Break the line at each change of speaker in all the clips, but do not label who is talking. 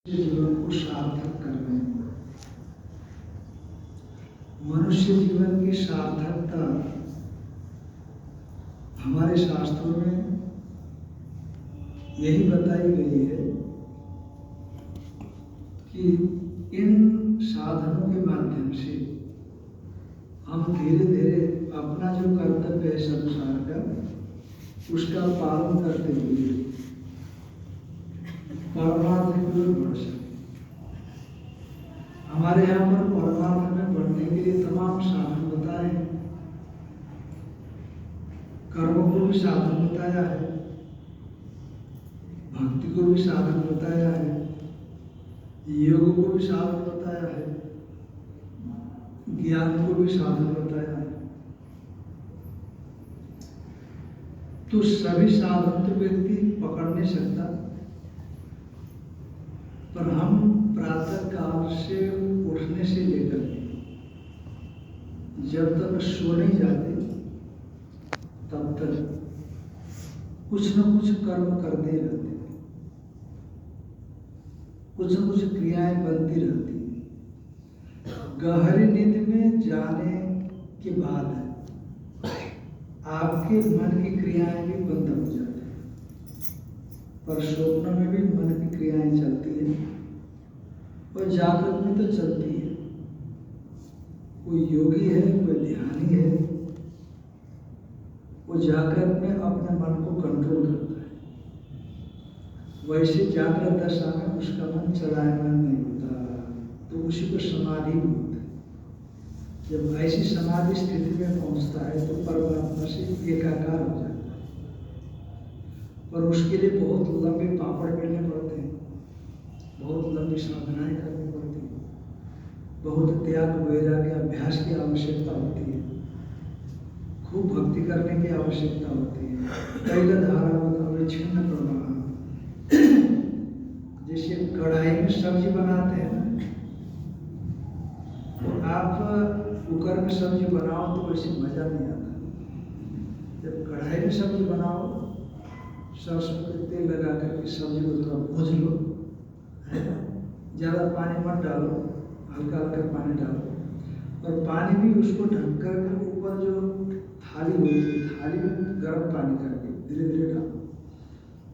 जीवन को सार्थक करने। मनुष्य जीवन की सार्थकता हमारे शास्त्रों में यही बताई गई है कि इन साधनों के माध्यम से हम धीरे धीरे अपना जो कर्तव्य है संसार का उसका पालन करते हुए परमार्थ की ओर बढ़ सके। हमारे यहाँ पर परमार्थ में बढ़ने के लिए तमाम साधन बताए हैं। कर्म को भी साधन बताया है, भक्ति को भी साधन बताया है, योग को भी साधन बताया है, ज्ञान को भी साधन बताया है। तो सभी साधन तो व्यक्ति पकड़ नहीं सकता, पर हम प्रातः काल से उठने से लेकर जब तक सो नहीं जाते तब तक कुछ न कुछ कर्म करते रहते, कुछ न कुछ क्रियाएं बनती रहती। गहरी नींद में जाने के बाद आपके मन की क्रियाएं भी बंद हो जाती हैं, पर स्वप्न में भी मन की क्रियाएं चलती है और जागृत में तो चलती है। कोई योगी है, कोई ध्यानी है, वो जागृत में अपने मन को कंट्रोल करता है। वैसे जागृत दशा में उसका मन चलायमान नहीं होता, तो उसी को समाधि बोलते हैं। जब ऐसी समाधि स्थिति में पहुंचता है तो परमात्मा से एकाकार हो जाता है। पर उसके लिए बहुत लंबे पापड़ बेलने पड़ते हैं, बहुत लंबी साधनाएं करनी पड़ती है, बहुत त्याग वैराग्य अभ्यास की आवश्यकता होती है, खूब भक्ति करने की आवश्यकता होती है। तैलधारा छिन्न प्रवाह, जैसे कढ़ाई में सब्जी बनाते हैं ना, तो आप कुकर में सब्जी बनाओ तो वैसे मजा नहीं आता। जब कढ़ाई में सब्जी बनाओ, सरसों के तेल लगा करके सब्जी को थोड़ा भूज लो, ज़्यादा पानी मत डालो, हल्का हल्का पानी डालो, और पानी भी उसको ढक कर ऊपर जो थाली होती है, थाली में गर्म पानी करके धीरे धीरे डालो,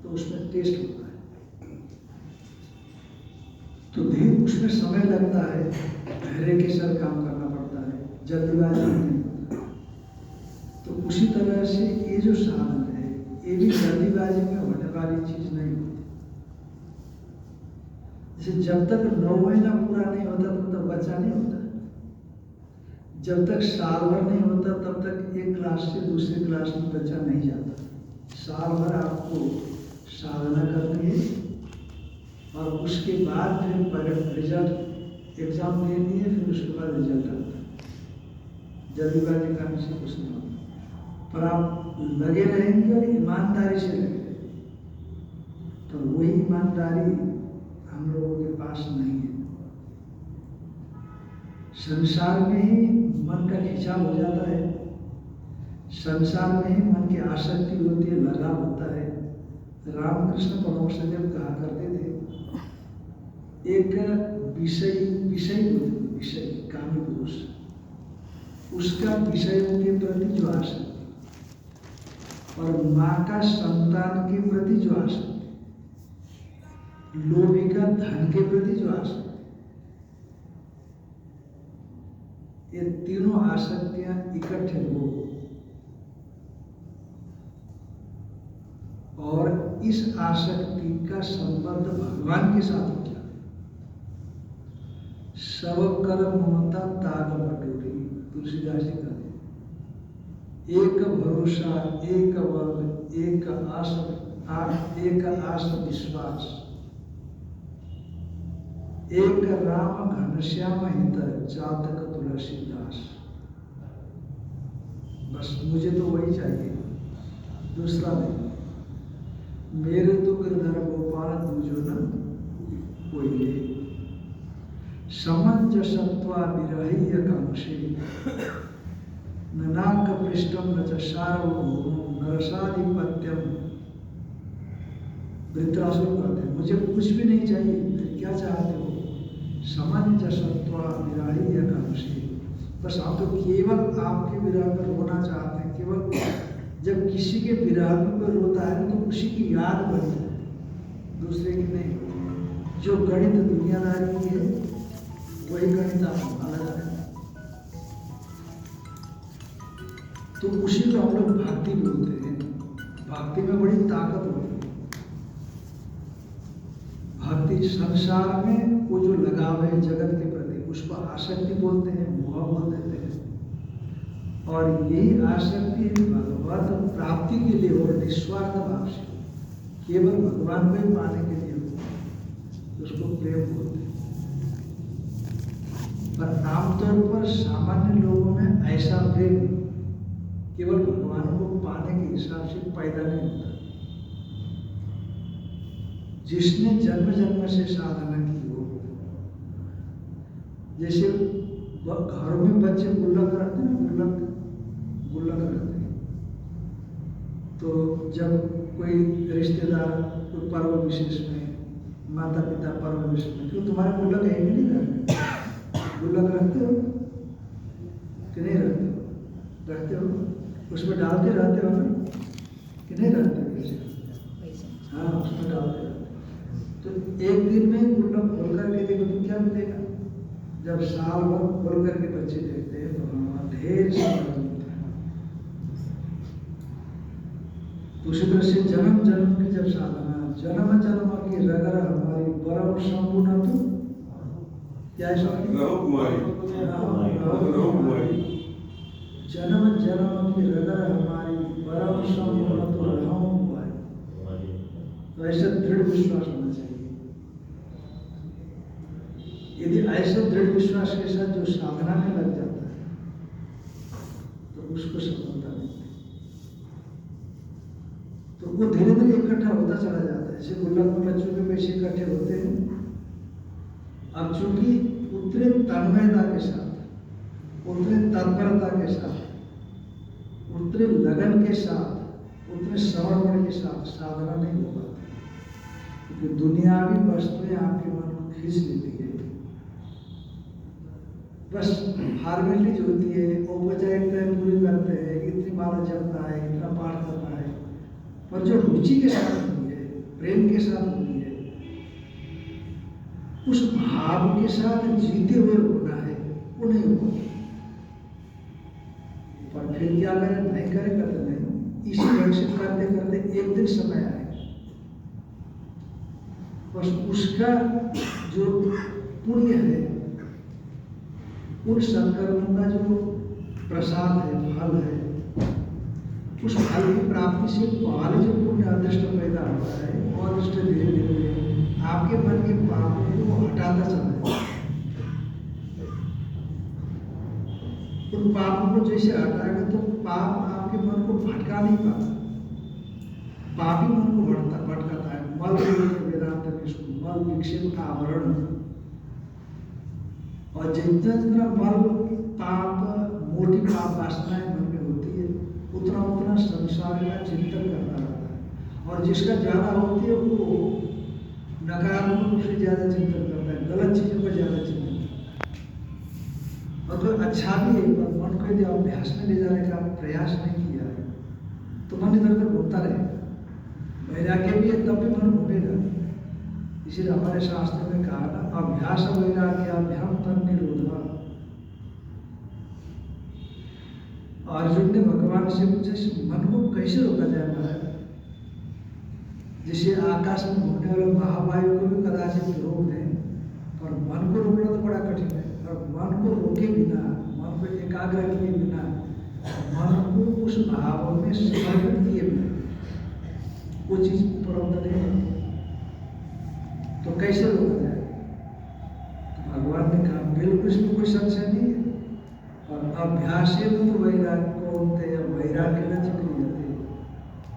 तो उसमें टेस्ट होता है। तो धीरे उसमें समय लगता है, धैर्य के साथ काम करना पड़ता है, जल्दबाजी नहीं होता। तो उसी तरह से ये जो साधन है, ये भी जल्दबाजी में होने वाली चीज नहीं होती। जैसे जब तक 9 महीना पूरा नहीं होता तब तक बच्चा नहीं होता, जब तक साल भर नहीं होता तब तक एक क्लास से दूसरे क्लास में बच्चा नहीं जाता। साल भर आपको साधना करनी है और उसके बाद फिर रिजल्ट एग्जाम देनी है, फिर उसके बाद रिजल्ट आता है। जल्दबाजी करने से कुछ नहीं होता, पर आप लगे रहेंगे और ईमानदारी से लगे रहेंगे, तो वही ईमानदारी हम लोगों के पास नहीं है। संसार में ही मन का खिंचाव हो जाता है, संसार में ही मन की आसक्ति होती है, लगाव होता है। रामकृष्ण परमहंसदेव कहा करते थे, एक विषय कामी पुरुष, उसका विषयों के प्रति जो आसक्ति और माँ का संतान के प्रति जो आसक्ति, लोभी का धन के प्रति जो आसक्ति, ये तीनों आसक्तियां इकट्ठे हो और इस आसक्ति का संबंध भगवान के साथ हो जाए। सब कर ममता ताग बटोरी, तुलसीदास जी कहते, एक भरोसा, एक बल, एक आस विश्वास, एक राम घनश्याम हित, चातक तुलसीदास। बस मुझे तो वही चाहिए, दूसरा नहीं। मेरे तो गिरधर गोपाल तुझो न कोई ले, समंजसत्वा विरह्य कांक्षी, ननाक पृष्ठम न च सार्वभौमं नरसाधिपत्यम। वृत्रासुर कहते हैं, मुझे कुछ भी नहीं चाहिए, क्या चाहिए? सामान्य सत्वा विराही एकादशी। बस हम तो केवल आपके विरह में रोना चाहते हैं। केवल जब किसी के विरह में कोई रोता है तो उसी की याद बनती है, दूसरे की नहीं। जो गणित दुनियादारी की है वही गणित आप अलग है। तो उसी को हम लोग भक्ति बोलते हैं। भक्ति में बड़ी ताकत होती है। भक्ति संसार में वो जो लगाव है जगत के प्रति उसको आसक्ति बोलते हैं, मोह बोल देते हैं। और यही आसक्ति भगवत प्राप्ति के लिए और निस्वार्थ भाव से केवल भगवान को ही पाने के लिए हो, उसको प्रेम बोलते हैं। पर आमतौर पर सामान्य लोगों में ऐसा प्रेम केवल भगवान को पाने के हिसाब से पैदा नहीं होता। जिसने जन्म जन्म से साधना की हो, जैसे घरों में बच्चे गुल्लक रहते हैं, गुल्लक रहते हैं। तो जब कोई रिश्तेदार कोई पर्व विशेष में, माता पिता पर्व विशेष में, क्यों तुम्हारे गुल्लक है कि नहीं रहते? गुल्लक रखते हो कि नहीं रखते हो? रखते हो, उसमें डालते रहते हो ना कि नहीं रहते? हाँ, उसमें डालते रहते। तो एक दिन में गुल्लक खोल करके देखो तो क्या मिलेगा? जब साल भर खोल करके बच्चे देखते हैं तो हमारा ढेर सारा मिलता है। उसी तरह से जन्म जन्म की जब साधना, जन्म जन्म की रगर हमारी परम संपूर्ण तो क्या है? जन्म जन्म की रगर हमारी परम संपूर्ण तो रहूं हुमारी। तो ऐसा दृढ़ विश्वास होना चाहिए। यदि ऐसे दृढ़ विश्वास के साथ जो साधना में लग जाता है तो उसको सफलता मिलती है। तो वो धीरे धीरे इकट्ठा होता चला जाता है। जैसे गुल्लक में बच्चों के पैसे इकट्ठे होते हैं। अब चूंकि उतने तन्मयता के साथ, उतने तत्परता के साथ, उतने लगन के साथ, उतने समर्पण के साथ साधना नहीं हो पाती, क्योंकि दुनियावी वस्तुएं आपके मन को खींच लेती है। बस फॉर्मेलिटी जो होती है औपचारिकताएं पूरी करते हैं, इतनी माला जपना है, इतना पाठ करना है, पर जो रुचि के साथ होती है, प्रेम के साथ होती है, उस भाव के साथ जीते हुए होना है, वो नहीं होगा। पर फिर क्या करें? नहीं करें, करते नहीं। इसी ढंग से करते करते एक दिन समय आएगा, बस उसका जो पुण्य है, उन संकल्पों का जो प्रसाद है, फल है, उस फल की प्राप्ति से पहले जो पुण्य अदृष्ट पैदा होता है, और अदृष्ट धीरे धीरे आपके मन के पापों को हटाता चला जाता है। उन पापों को जैसे हटाएगा तो पाप आपके मन को भटका नहीं पाता, पापी मन को भटकाता है। मल वेदांत विष्णु, मल विक्षेप का आवरण। और जितना जितना मल पाप, मोटी पाप वासनाएं मन में होती है, उतना उतना संसार का चिंतन करता रहता है। और जिसका ज्यादा होती है वो नकारात्मक रूप से ज्यादा चिंतन करता है, गलत चीजों का ज्यादा चिंतन करता है। और तो अच्छा भी है, पर मन को यदि अभ्यास में ले जाने का प्रयास नहीं किया है तो मन इधर उधर घूमता रहेगा। वैराग्य भी है तब भी मन घूमेगा। इसीलिए हमारे शास्त्र में कहा ना, अभ्यास वैराग्याभ्याम तन निरोधा। अर्जुन ने भगवान से पूछा, मन को कैसे रोका जाए महाराज? जैसे आकाश में घूमने वाले महावायु को भी कदाचित रोक दें, पर मन को रोकना तो बड़ा कठिन है। और मन को रोके बिना, मन को एकाग्र किए बिना, मन को उस भाव में समर्पित किए बिना वो चीज उपलब्ध नहीं होती। तो कैसे रोका जाए? तो भगवान ने कहा बिल्कुल इसमें कोई संशय नहीं है। और अभ्यास तो वैराग्य को होते हैं, वैराग्य न क्रियते,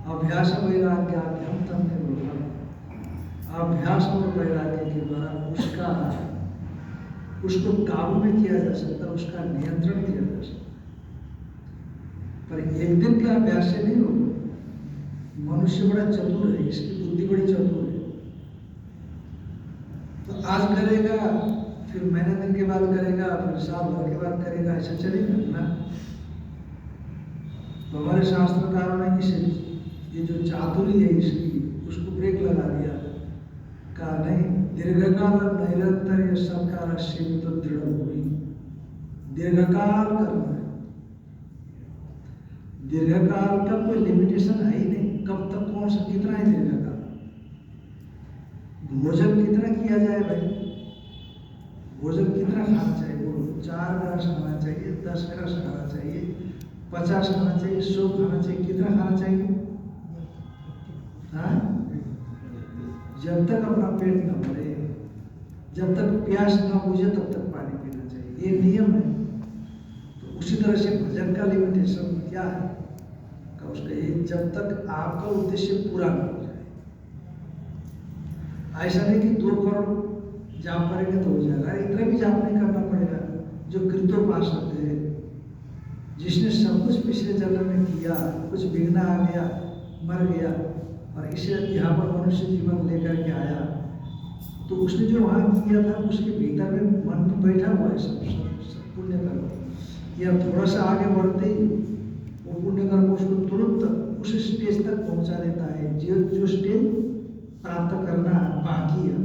अभ्यास वैराग्याभ्याम तन निरोधा। अभ्यास और वैराग्य के द्वारा उसको काबू में किया जा सकता, उसका नियंत्रण किया जा सकता। पर एक दिन के अभ्यास से नहीं होगा। मनुष्य बड़ा चतुर है, इसकी बुद्धि बड़ी चतुर है। तो आज करेगा, फिर महीने दिन के बाद करेगा, फिर साल भर के बाद करेगा, ऐसा चलेगा ना। तो हमारे शास्त्रकारों ने इसे ये जो चातुर्य है इसकी उसको ब्रेक लगा दिया, कहा नहीं, दीर्घकाल निरंतर ये सरकार सीमित तो दृढ़ हुई, दीर्घकाल करना है। दीर्घकाल का कोई लिमिटेशन है ही नहीं, कब तक कौन सा कितना है दीर्घकाल। भोजन कितना किया जाए भाई, भोजन कितना खाना चाहिए, वो 4 ग्रास खाना चाहिए, 10 ग्रास खाना चाहिए, 50 खाना चाहिए, 100 खाना चाहिए, कितना खाना चाहिए? हाँ, जब तक अपना पेट न भरे, जब तक प्यास न बुझे तब तक पानी पीना चाहिए, ये नियम है। तो उसी तरह से भजन का लिमिटेशन क्या है का उसका ये, जब तक आपका उद्देश्य पूरा न हो जाए। ऐसा नहीं कि 2 करोड़ जाप करेंगे तो हो जाएगा, इतना भी जाप नहीं करना पड़ेगा। जो कृतोपासक है, जिसने सब कुछ पिछले जन्म में किया, कुछ बिगना आ गया, मर गया और इसे यहाँ पर मनुष्य जीवन लेकर के आया, तो उसने जो वहाँ किया था उसके भीतर में मन में बैठा हुआ है सब पुण्य कर्म। या थोड़ा सा आगे बढ़ते ही वो पुण्य कर्म उसको तुरंत उस स्टेज तक पहुँचा देता है। जो स्टेज प्राप्त करना बाकी है,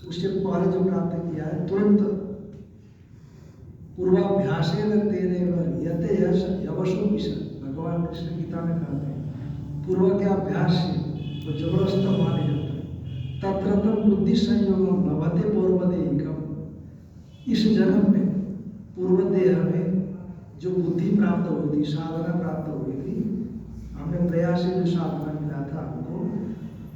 उससे पहले जो प्राप्त किया है तुरंत पूर्वाभ्यास तेरे यते यश यवशो विषय, भगवान कृष्ण गीता में कहते हैं पूर्व के अभ्यास से वो जबरदस्त माने जाते हैं। तत्रतम बुद्धि संयोगम लभते पूर्वदेहिकम, इस जन्म में पूर्वदेह में जो बुद्धि प्राप्त हुई थी, साधना प्राप्त हुई थी, हमने प्रयास से जो साधना मिला था हमको,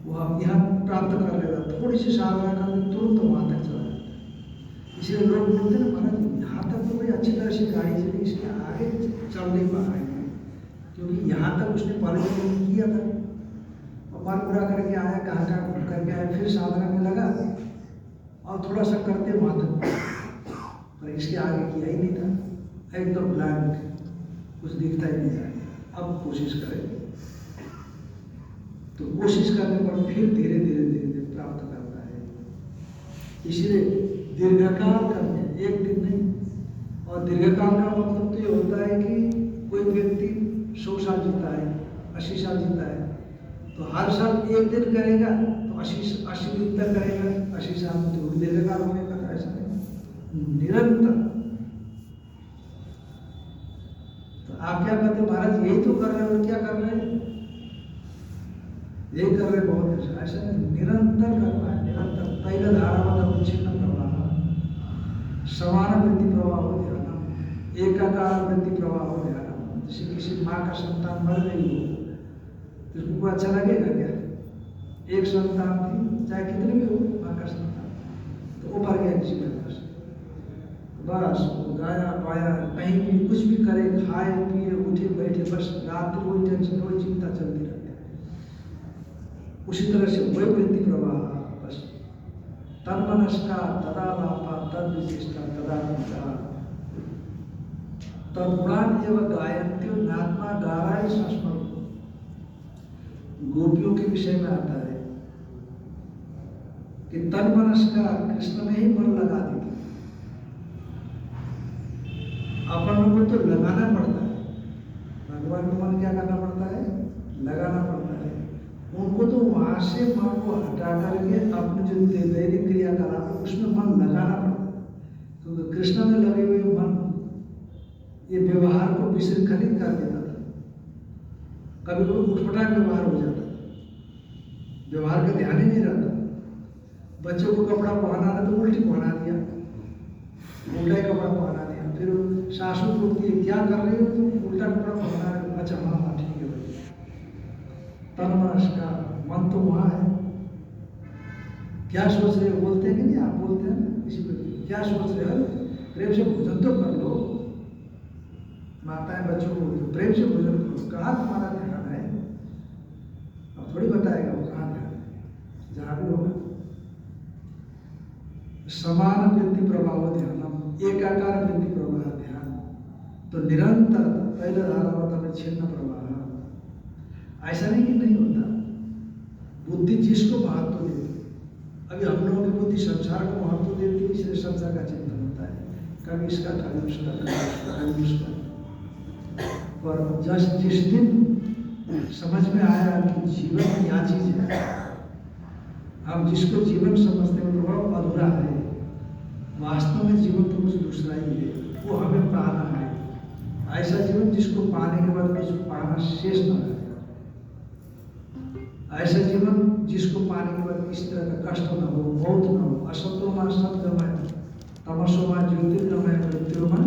वो हम यहाँ प्राप्त कर लेगा। थोड़ी सी साधना करके तुरंत वहाँ तक चला जाता है। इसलिए लोग बोलते हैं महाराज यहाँ तक तो कोई अच्छी तरह से गाड़ी चली, इसके आगे चल नहीं पा रहे हैं, क्योंकि यहाँ तक उसने पहले जन्म किया था और मन पूरा करके आया, कहाँ घूम करके आया, फिर साधना में लगा और थोड़ा सा करते वहाँ तक, पर इसके आगे किया ही नहीं था, एकदम ब्लैंक, कुछ दिखता ही नहीं था। अब कोशिश करें, तो कोशिश करने पर फिर धीरे धीरे प्राप्त करता है। इसलिए दीर्घकाल करने, एक दिन नहीं। और दीर्घकाल का मतलब तो ये होता है कि कोई व्यक्ति 100 साल जीता है, 80 साल जीता है, तो हर साल एक दिन करेगा तो 80 दिन तक करेगा, 80 साल में तो दीर्घकाल होने का। ऐसा नहीं, निरंतर। तो आप क्या कहते हैं महाराज यही तो कर रहे हो, क्या कर रहे हैं, यही कर रहे बहुत अच्छा। ऐसा नहीं, निरंतर करना है, निरंतर। तैल धारावत छिन्न प्रवाह, समान वृत्ति प्रवाह हो ध्यान, एकाकार वृत्ति प्रवाह हो ध्यान। जैसे किसी माँ का संतान मर गई हो तो उसको अच्छा लगेगा क्या? एक संतान थी, चाहे कितने भी हो माँ का संतान, तो वो मर गया किसी वजह से, बस गाया पाया, कहीं भी कुछ भी करे, खाए पिए उठे बैठे, बस रात कोई टेंशन, कोई चिंता चलती रहती है। उसी तरह से वही वृत्ति प्रवाह, बस तन मनस्का तदा लापा तद विशिष्टा तदा निष्ठा तदगुणान एवं गायन्त्यो नात्मा गाराय संस्मरण। गोपियों के विषय में आता है कि तन मनस्का कृष्ण में ही मन लगा देती, अपन लोगों को तो लगाना पड़ता है, भगवान में मन क्या करना पड़ता है, लगाना पड़ता है। उनको तो वहां से मन को हटा करके अपने जो दैनिक क्रियाकलाप उसमें मन लगाना पड़ता है, क्योंकि कृष्ण में लगे हुए मन ये व्यवहार को विशृंखलित कर देता था। कभी कभी उठपटांग व्यवहार हो जाता, व्यवहार का ध्यान ही नहीं रहता। बच्चों को कपड़ा पहना था तो उल्टी पहना दिया, उल्टा ही कपड़ा पहना दिया, फिर सासू पूछती है क्या कर रही हो तुम, उल्टा कपड़ा पहना रहे हो, अच्छा हाँ हाँ ठीक है भाई। तन मनस्का, मन तो वहाँ है, क्या सोच रहे हो, बोलते हैं कि नहीं, आप बोलते हैं ना किसी को, क्या सोच रहे हो, प्रेम से भोजन तो कर लो। माताएं बच्चों को बोलते प्रेम से भोजन करो, कहाँ तुम्हारा ध्यान है, अब थोड़ी बताएगा वो कहाँ ध्यान है, जहाँ भी होगा। समान वृत्ति प्रभाव ध्यान, एकाकार वृत्ति प्रवाह ध्यान, तो निरंतर पहले धारावत में छिन्न प्रवाह। ऐसा नहीं कि नहीं होता, बुद्धि जिसको महत्व देती, अभी हम लोगों की बुद्धि संसार को महत्व देती है, इसलिए संसार दूसरा का चिंतन होता है, कभी इसका, कभी उसका, कभी उसका। पर जिस दिन समझ में आया कि जीवन क्या चीज है, हम जिसको जीवन समझते हैं वो अधूरा है, वास्तव में जीवन तो कुछ दूसरा ही है, वो हमें पाना है। ऐसा जीवन जिसको पाने के बाद कुछ पाना शेष न रहे, ऐसा जीवन जिसको पाने के बाद किसी तरह का कष्ट न हो, मौत न हो। असत्वमा सत्गमय, तमसोमा ज्योतिर्गमय, मृत्युमा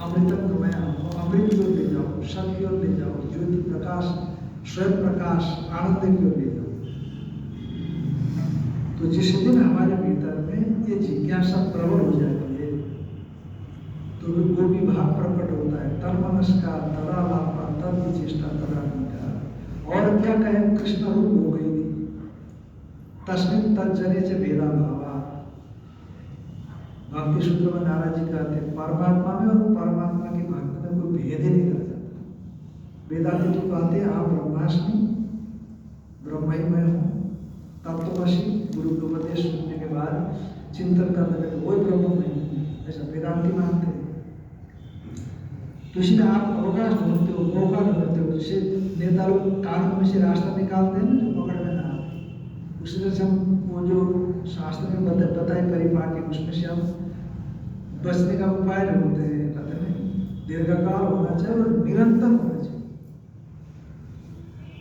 अमृतम गमय। अमृत की ओर ले जाओ, सत्य की ओर ले जाओ, ज्योति प्रकाश, स्वयं प्रकाश, आनंद की ओर ले जाओ। तो जिस दिन हमारे भीतर में ये जिज्ञासा प्रबल हो जाती है, तो वो विभाग प्रकट होता है। तन मनस्कार, तदा लापा, तद विचेष्टा, तदा मीठा। और क्या कहें, कृष्ण रूप हो गई थी, तस्मिन तज्जने से भेदा भावा। भक्ति सूत्र में नाराज जी कहते हैं, परमात्मा में और परमात्मा की भक्ति में कोई भेद ही नहीं रह जाता। वेदांति तो कहते हैं, आप ब्रह्मास्मि, ब्रह्म ही मैं हूँ, तत्वमसि। गुरु के उपदेश सुनने के बाद चिंतन करने लगे, वही ब्रह्म नहीं हूँ, ऐसा वेदांति मानते हैं। तो इसलिए आप अवकाश ढूंढते हो, मौका ढूंढते हो। जैसे नेता लोग कानून में से रास्ता निकालते हैं ना, जो पकड़ में ना आए, उसी तरह से हम वो जो शास्त्र में बताए परिपाटी, उसमें से हम बचने का उपाय ढूंढते हैं। कहते नहीं, दीर्घकाल होना चाहिए और निरंतर होना चाहिए।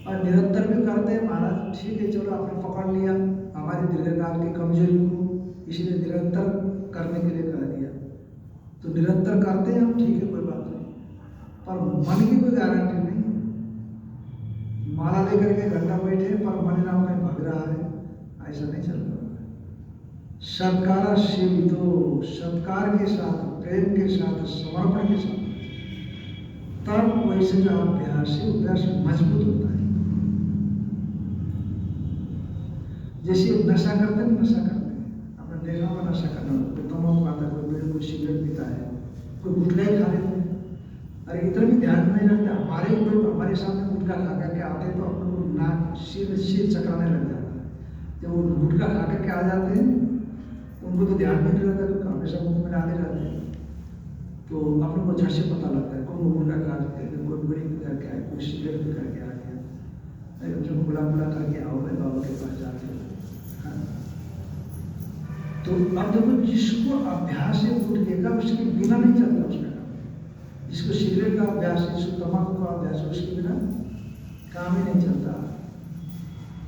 और निरंतर भी करते हैं, महाराज ठीक है, चलो आपने पकड़ लिया हमारी दीर्घकाल की कमजोरी को, इसलिए निरंतर करने के लिए कह दिया, तो निरंतर करते हैं हम, ठीक है, कोई बात नहीं। पर मन की कोई गारंटी नहीं। माला लेकर के घंटा बैठे पर मन नाम में भग रहा है, ऐसा नहीं चल रहा। सत्कार सेवितो, सत्कार के साथ, प्रेम के साथ, समर्पण के साथ, तब वैसे का अभ्यास से अभ्यास मजबूत होता है। जैसे नशा करते हैं, नशा करते हैं, आपने देखा होगा नशा करना, कोई तम्बाकू खाता है, कोई बीड़ी, कोई सिगरेट पीता है, कोई गुटखा ही खा लेते हैं। अरे इतना भी ध्यान नहीं रखते। हमारे लोग हमारे सामने गुटखा खा करके आते हैं तो अपने को नाक सिर चकराने लग जाता है। जब वो गुटखा खा करके आ जाते हैं तो उनको तो ध्यान नहीं रहता, क्योंकि हमेशा मुंह में डाले रहते हैं, तो अपने को झट से पता लगता है कौन गुटखा खा करके, कोई बीड़ी पी करके आए, कोई सिगरेट पी करके आ गया। अरे उनको बुला करके आओ, मैं बाबा के पास जाते हैं। तो अब देखो, जिसको अभ्यास है गुटखे का, उसके बिना नहीं चलता उसका काम। जिसको सिगरेट का अभ्यास है, जिसको तम्बाकू का अभ्यास है, उसके बिना काम ही नहीं चलता।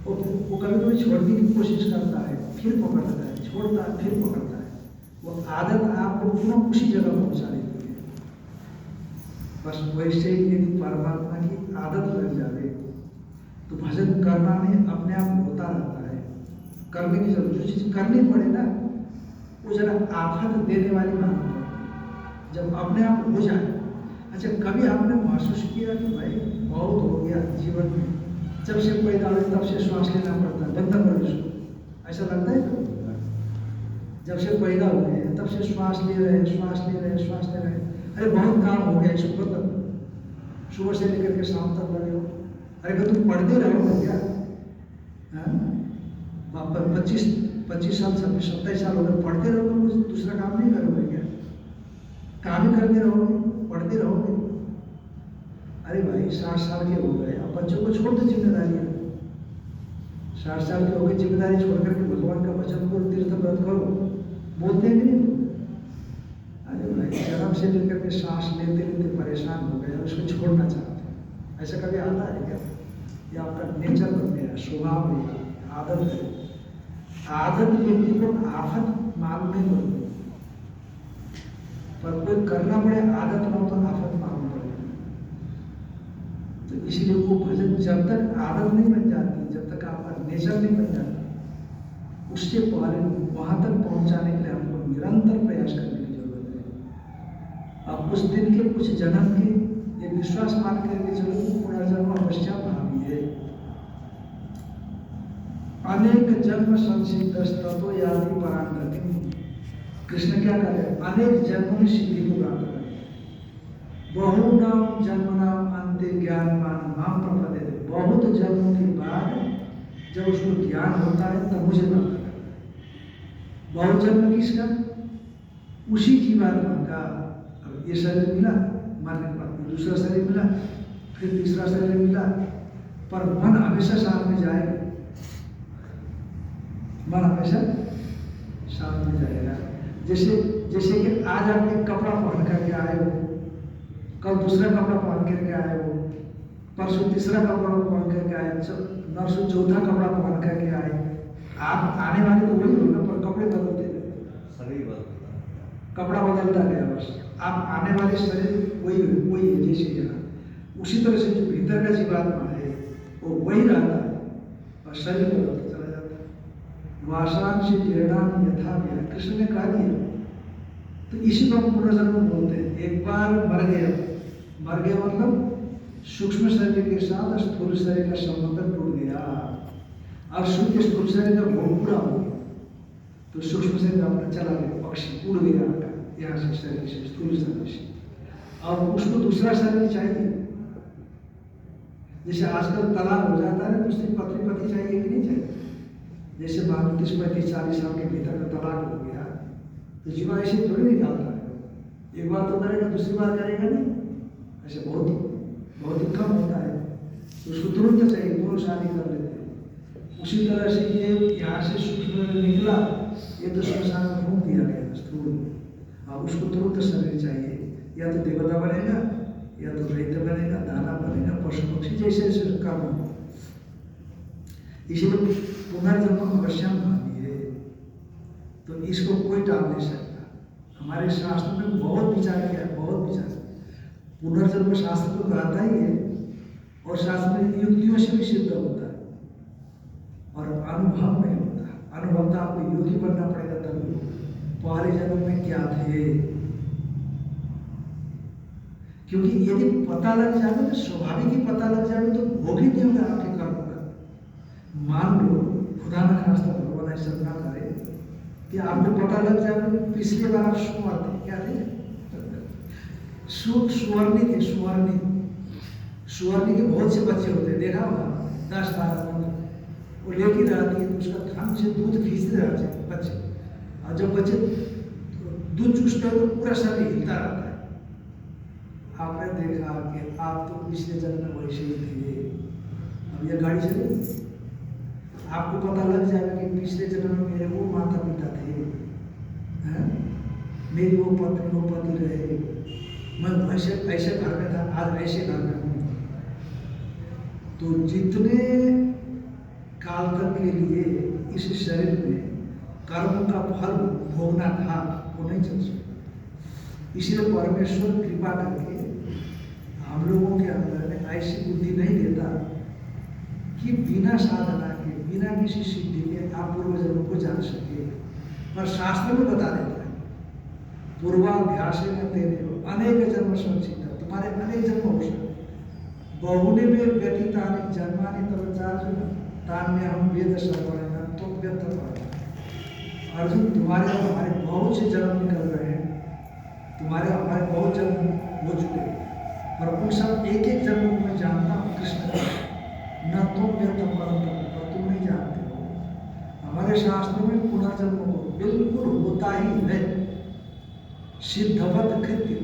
वो कभी कभी छोड़ने की कोशिश करता है, फिर पकड़ता है, छोड़ता है, फिर पकड़ता है। वो आदत आपको पुनः उसी जगह पहुंचा देती है। बस वैसे ही यदि परमात्मा की आदत लग जाए तो भजन करना नहीं, अपने आप होता रहता है। करने की जरूरत, जो चीज करनी पड़े ना, वो जरा आफत देने वाली बात है। जब अपने आप हो जाए। अच्छा, कभी आपने महसूस किया कि भाई बहुत हो गया जीवन में, जब से पैदा हुए तब से श्वास लेना पड़ता है, बंद कर इसको, ऐसा लगता है तो? जब से पैदा हुए हैं तब से श्वास ले रहे हैं, श्वास ले रहे हैं, श्वास ले रहे हैं। अरे बहुत काम हो गया इसको, मतलब सुबह से लेकर के शाम तक लगे हो। अरे क्या तुम पढ़ते रहोगे क्या? 25 साल, 26, 27 साल हो गए, पढ़ते रहोगे, कुछ दूसरा काम नहीं करोगे क्या? काम ही करते रहोगे, पढ़ते रहोगे। अरे भाई 60 साल के हो गए, अब बच्चों को छोड़ दो जिम्मेदारियाँ। 60 साल के हो गए, जिम्मेदारी छोड़ करके भगवान का भजन करो, तीर्थ व्रत करो, बोलते हैं कि नहीं? अरे भाई जन्म से लेकर के सांस लेते लेते परेशान हो गए, उसको छोड़ना चाहते हैं। ऐसा कभी आता है क्या? ये आपका नेचर बन गया, स्वभाव है, आदत है। आदत व्यक्ति को आफत मालूम नहीं पड़ती, पर कोई करना पड़े, आदत हो तो आफत मालूम पड़ेगी। तो इसलिए वो भजन जब तक आदत नहीं बन जाती, जब तक आपका नेचर नहीं बन जाता, उससे पहले वहां तक पहुंचाने के लिए आपको निरंतर प्रयास करने की जरूरत है। अब कुछ दिन के, कुछ जन्म के, ये विश्वास मान करके चलो पुनर्जन्म अवश्य भावी है। अनेक जन्म संसिद्ध यादि परांगति। कृष्ण क्या कहते हैं? अनेक जन्मों में सिद्धि को प्राप्त करें। बहुनाम जन्मनाम अंते ज्ञानवान माम प्रपद्यते। बहुत जन्मों के बाद जब उसको ज्ञान होता है तब मुझे प्राप्त करें। बहुत जन्म किसका? उसी जीवात्मा का अब ये शरीर मिला, मरने के बाद दूसरा शरीर मिला, फिर तीसरा शरीर मिला, पर मन हमेशा साथ में जाएगा, मन हमेशा साथ में जाएगा। जैसे जैसे कि आज आप एक कपड़ा पहन करके आए हो, कल दूसरा कपड़ा पहन करके आए हो, परसों तीसरा कपड़ा पहन करके आए, नरसों चौथा कपड़ा पहन करके आए, आप आने वाले तो वही हो ना, पर कपड़े बदलते गए,
शरीर बदलता है।
कपड़ा बदलता गया बस। आप आने वाले शरीर वही है जैसे यहाँ, उसी तरह से जो भीतर का जीवात्मा है वो वही रहता है और शरीर बदलता चला जाता है। वासान से जीर्णान यथा गया, कृष्ण ने कहा दिया। तो इसी को हम पुनर्जन्म बोलते हैं। एक बार मर गया मतलब सूक्ष्म शरीर के साथ स्थूल शरीर का संबंध टूट गया। अब स्थूल शरीर का भोग पूरा हो गया तो सूक्ष्म शरीर अपना चला गया, पक्षी उड़ गया यहाँ से, शरीर से, स्थूल शरीर से। अब उसको दूसरा शरीर चाहिए। जैसे आजकल तलाक हो जाता है ना, दूसरी पति चाहिए कि नहीं चाहिए। जैसे 32, 35, 40 साल के भीतर का तलाक हो गया तो जीवन ऐसे थोड़ी निकालता है, एक बार तो करेगा दूसरी बार करेगा नहीं, ऐसे बहुत कम होता है। तो उसको तुरंत चाहिए, दोनों शादी कर लेते हैं। उसी तरह से ये यहाँ से सूक्ष्म निकला, ये तो श्मशान में फूंक दिया गया स्थूल। अब उसको तुरंत शरीर चाहिए, या तो देवता बनेगा या तो दैत्य बनेगा, दाना बनेगा, पशु पक्षी जैसे जैसे काम हो। इसलिए पुनर्जन्म अवश्यम भावी है, तो इसको कोई टाल नहीं सकता। हमारे शास्त्र में बहुत विचार किया, बहुत विचार। पुनर्जन्म शास्त्र तो कहता ही है और शास्त्र में युक्तियों से भी सिद्ध होता है और अनुभव में होता है। अनुभव तो आपको योगी बनना पड़ेगा तभी। पहले जन्म में क्या थे, क्योंकि यदि पता लग जाए तो स्वाभाविक ही पता लग जाए तो भोग ही नहीं होगा आपके कर्म का। मान लो खुदा न खास्ता भगवान ऐसा ना करे कि आपको पता लग जाए पिछली बार आप सुअर थे, क्या थे, सुवर्णी थे। सुवर्णी के बहुत से बच्चे होते हैं, देखा होगा 10, 12, 15। वो लेती रहती है तो उसका थन से दूध खींचते रहते हैं बच्चे, और जब बच्चे दूध चूसते हैं तो पूरा शरीर हिलता रहता है। आपने देखा कि आप तो पिछले जन्म में वैसे ही थे, अब ये गाड़ी चले, आपको पता लग जाएगा कि पिछले जन्म में मेरे वो माता पिता थे, मेरी वो पत्नी वो पति रहे, मैं वैसे ऐसे घर में था, आज ऐसे घर में हूँ। तो जितने काल तक के लिए इस शरीर में कर्म का फल भोगना था वो नहीं चल सकता। इसलिए परमेश्वर कृपा करके हम लोगों के अंदर में ऐसी बुद्धि नहीं देता कि बिना साधना के, बिना किसी सिद्धि के आप पूर्वजन्म को जान सके। पर शास्त्र में बता देता है, पूर्वाभ्यास में तेरे अनेक जन्म संचित, तुम्हारे अनेक जन्म हो सकते। बहुने में व्यतीतानि जन्मानि तव चार्जुन तान्य हम वेद सर्वणेन तो व्यर्थ पड़ा। अर्जुन, तुम्हारे और हमारे बहुत से जन्म निकल रहे हैं, तुम्हारे हमारे बहुत जन्म हो चुके हैं, पर उन सब एक एक जन्म को मैं जानता हूँ कृष्ण, न तो व्यर्थ परंतु, पर तुम नहीं जानते हो। हमारे शास्त्रों में पुनर्जन्म को बिल्कुल होता ही है, सिद्धवत कृत्य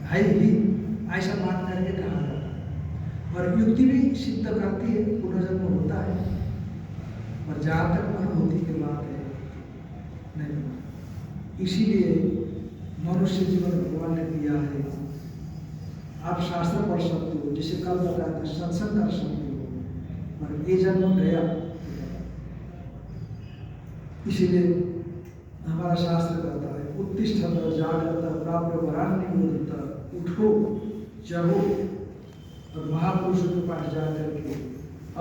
है ही, ऐसा मान करके कहा जाता है। और युक्ति भी सिद्ध करती है पुनर्जन्म होता है, और जहाँ तक अनुभूति की बात है नहीं। इसीलिए मनुष्य जीवन भगवान ने दिया है। आप शास्त्र पढ़ सकते हो, जिसे कल बताया था, सत्संग कर सकते हो, और ये जन्म गया। इसीलिए हमारा शास्त्र कहता है, उत्तिष्ठत जागृत प्राप्य वरान्य मोदित, उठो जगो और महापुरुषों के पास जा करके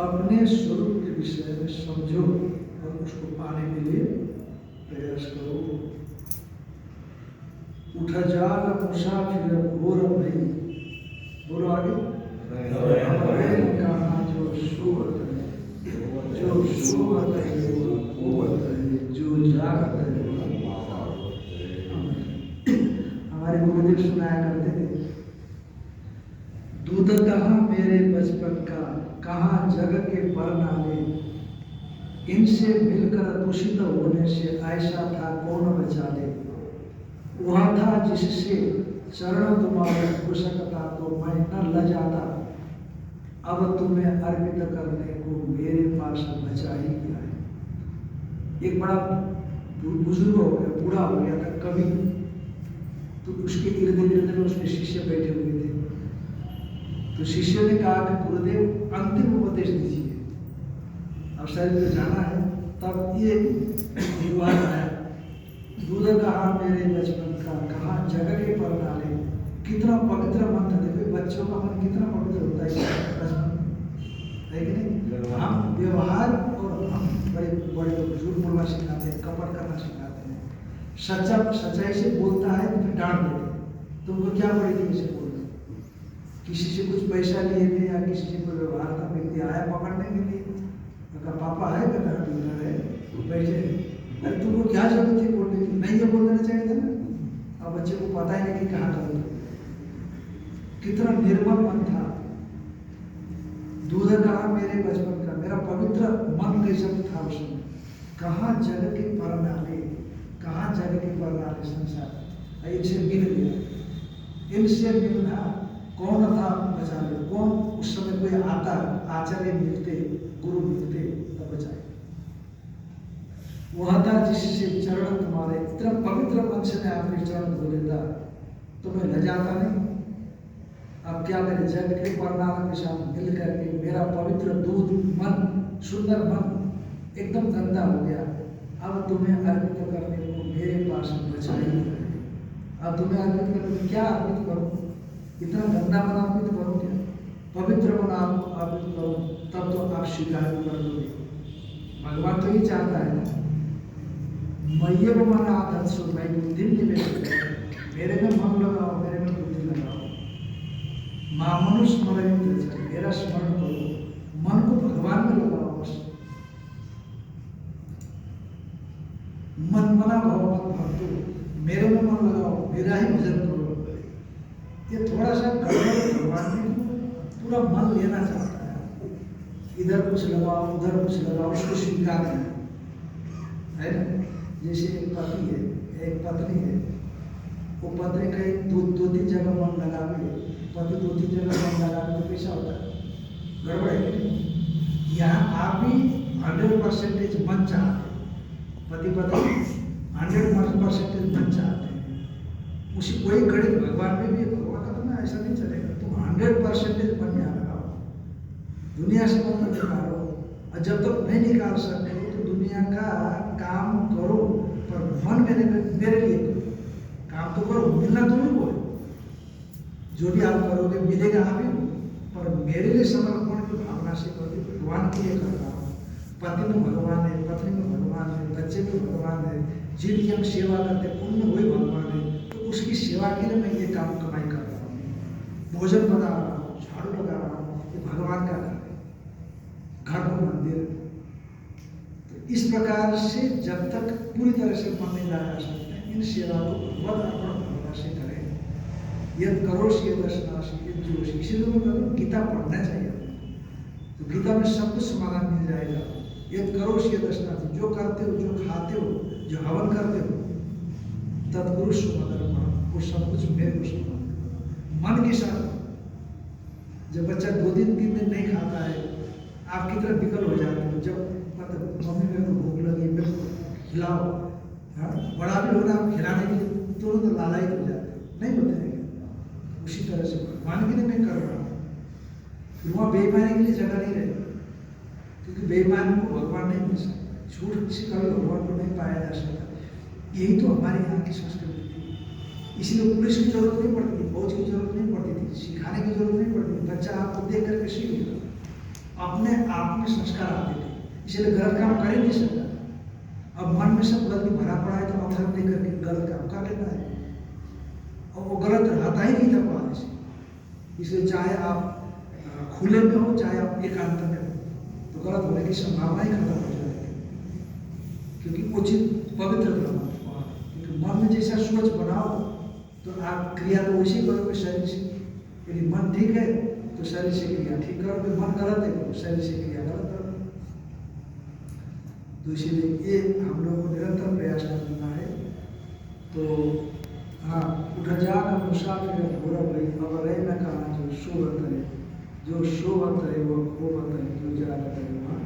अपने स्वरूप के विषय में समझो और उसको पाने के लिए प्रयास करो। उठ जाग मुसाफिर घोर भई, बोलो आगे, कहा जो सोवत है, जो सोवत है वो है, जो जागत है। हमारे गुरुदेव सुनाया करते थे, दूध कहाँ मेरे बचपन का, कहाँ जग के पर नाले, इनसे मिलकर दूषित होने से ऐसा था कौन बचा ले। वह था जिससे चरण तुम्हारे हो सकता तो मैं न लजाता, अब तुम्हें अर्पित करने को मेरे पास बचा ही क्या है। एक बड़ा बुजुर्ग हो गया, बूढ़ा हो गया था कवि, तो उसके इर्द गिर्द में उसके शिष्य बैठे हुए थे। तो शिष्य ने कहा कि गुरुदेव अंतिम उपदेश दीजिए, अब शरीर में जाना है। तब ये विवाद आया, दूध कहा मेरे बचपन का, कहा जगह के पर डाले। कितना पवित्र मन था, देखो बच्चों का मन कितना पवित्र होता है बचपन में, है कि नहीं। हम व्यवहार और हम बड़े बड़े लोग झूठ बोलना सिखाते हैं, कपट करना सिखाते हैं, सच्चाई से बोलता है तो फिर डांट देते हैं। तुमको क्या पड़ी थी उसे बोलते, किसी से कुछ पैसा लिए थे या किसी से कोई व्यवहार था, व्यक्ति आया पकड़ने के लिए, तो पापा है कहता है बैठे, अरे तुमको क्या जरूरत थी बोलने की, नहीं ये बोल देना चाहिए था ना। अब बच्चे को पता ही नहीं कि कहाँ गलत है। कितना निर्मल मन था। दूध कहा मेरे बचपन का, मेरा पवित्र मन गजब था उसमें। कहाँ जग के पर नाले, कहाँ जग के पर नाले संसार, इनसे मिल गया। इनसे मिलना कौन था बचाने, कौन उस समय कोई आता, आचार्य मिलते, गुरु मिलते तब बचाए। वह था जिससे चरण तुम्हारे, इतना पवित्र मन से मैं आपके चरण धो लेता तो मैं लजाता नहीं। अब क्या मेरे जग के परनाम के साथ मिल करके मेरा पवित्र दूध मन, सुंदर मन एकदम गंदा हो गया। अब तुम्हें अर्पित करने को मेरे पास बचा ही नहीं है। अब तुम्हें अर्पित करने, क्या अर्पित करूं, इतना गंदा मन अर्पित करूं क्या, पवित्र मन आपको अर्पित करूं, तब तो आप स्वीकार कर दोगे। भगवान तो ये चाहता है ना, मैये को मन आदत सो मैं बुद्धि मेरे में मन लगाओ, मेरे में बुद्धि लगाओ। मां मनुष्य स्मरण, मेरा स्मरण करो, मन को भगवान में लगाओ बस। मन मना भाव मत भक्तो, मेरे में मन लगाओ, मेरा ही भजन करो। ये थोड़ा सा गड़बड़, भगवान ने पूरा मन लेना चाहता है, इधर कुछ लगाओ उधर कुछ लगाओ, उसको स्वीकार है ना। जैसे एक पति है, एक पत्नी है, वो पत्नी कहीं दो तीन जगह मन लगावे, पति दो तीन जगह मन लगावे तो कैसा होता है, गड़बड़ है कि नहीं। यहाँ आप भी 100% मन चाहते हैं, पति पत्नी 100% मन चाहते हैं। उसी कोई गणित भगवान में भी, भगवान का तो ना ऐसा नहीं चलेगा, तुम 100% मन यहाँ लगाओ, दुनिया से मन निकालो। और जब तक नहीं निकाल सकते तो दुनिया का काम करो, पर मन मेरे लिए करो। काम तो करो, मिलना तुम्हें को है, जो भी आप करोगे मिलेगा आप ही, पर मेरे लिए समर्पण की भावना से करो, भगवान के लिए कर रहा हूँ। पति में भगवान है, पत्नी में भगवान है, बच्चे में भगवान है, जिनकी हम सेवा करते हैं उनमें वही भगवान है, तो उसकी सेवा के लिए मैं ये काम कमाई कर रहा हूँ, भोजन बना रहा हूँ, झाड़ू लगा रहा हूँ, ये भगवान का घर है, घर को मंदिर। तो इस प्रकार से जब तक पूरी तरह से मन नहीं लगा सकते, इन सेवा को भगवत अर्पण भावना से करें। यद करोषि यदश्नासि यद जोषि, इसीलिए मैं गीता पढ़ना चाहिए, तो गीता में सब कुछ समाधान मिल जाएगा। यद करोषि यदश्नासि, जो करते हो, जो खाते हो, जो हवन करते हो, तत्कुरु सुमधर्म, वो सब कुछ मेरे को समर्पित। मन के साथ जब बच्चा 2 दिन 3 दिन नहीं खाता है, आप कितना विकल हो जाते हो। जब मतलब मम्मी मेरे को भूख लगी, मेरे को खिलाओ, हाँ बड़ा भी होना आप खिलाने के लिए तुरंत लालायित हो जाते हो, नहीं होते हैं। उसी तरह से भगवान के लिए मैं कर रहा हूँ, फिर वहाँ बेईमानी के लिए जगह नहीं रहेगी, क्योंकि बेईमान को भगवान नहीं मिल सकता, झूठ किसी का भी भगवान को नहीं पाया जा सकता। यही तो हमारे यहाँ की संस्कृति थी, इसलिए पुलिस की जरूरत नहीं पड़ती थी, फौज की जरूरत नहीं पड़ती थी, सिखाने की जरूरत नहीं पड़ती थी। बच्चा आपको देख करके सीख लेगा, अपने आप में संस्कार आते थे, इसलिए गलत काम कर ही नहीं सकता। अब मन में सब गलती भरा पड़ा है, तो अवसर दे करके गलत काम कर लेता है, और वो गलत रहता ही नहीं था पढ़ाने से। इसलिए चाहे आप खुले में हो, चाहे आप एकांत में हो, तो गलत होने की संभावना ही खत्म हो जाएगी, क्योंकि उचित पवित्र करना। क्योंकि मन में जैसा सोच बनाओ तो आप क्रिया तो वैसी करोगे शरीर से। यदि मन ठीक है तो शरीर से क्रिया ठीक करोगे, मन गलत है तो शरीर से क्रिया गलत करोगे। तो इसीलिए ये हम लोग को निरंतर प्रयास करना है। तो गजान मुसाफिर भूरा भाई अब रहे न कहा जो शोभत है, जो शोभत है वो खोबत है, जो जागत है वह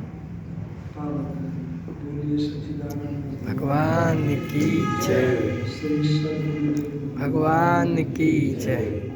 पावत है। बोलिए सच्चिदानंद
भगवान की जय।
श्री सद्गुरुदेव
भगवान की जय।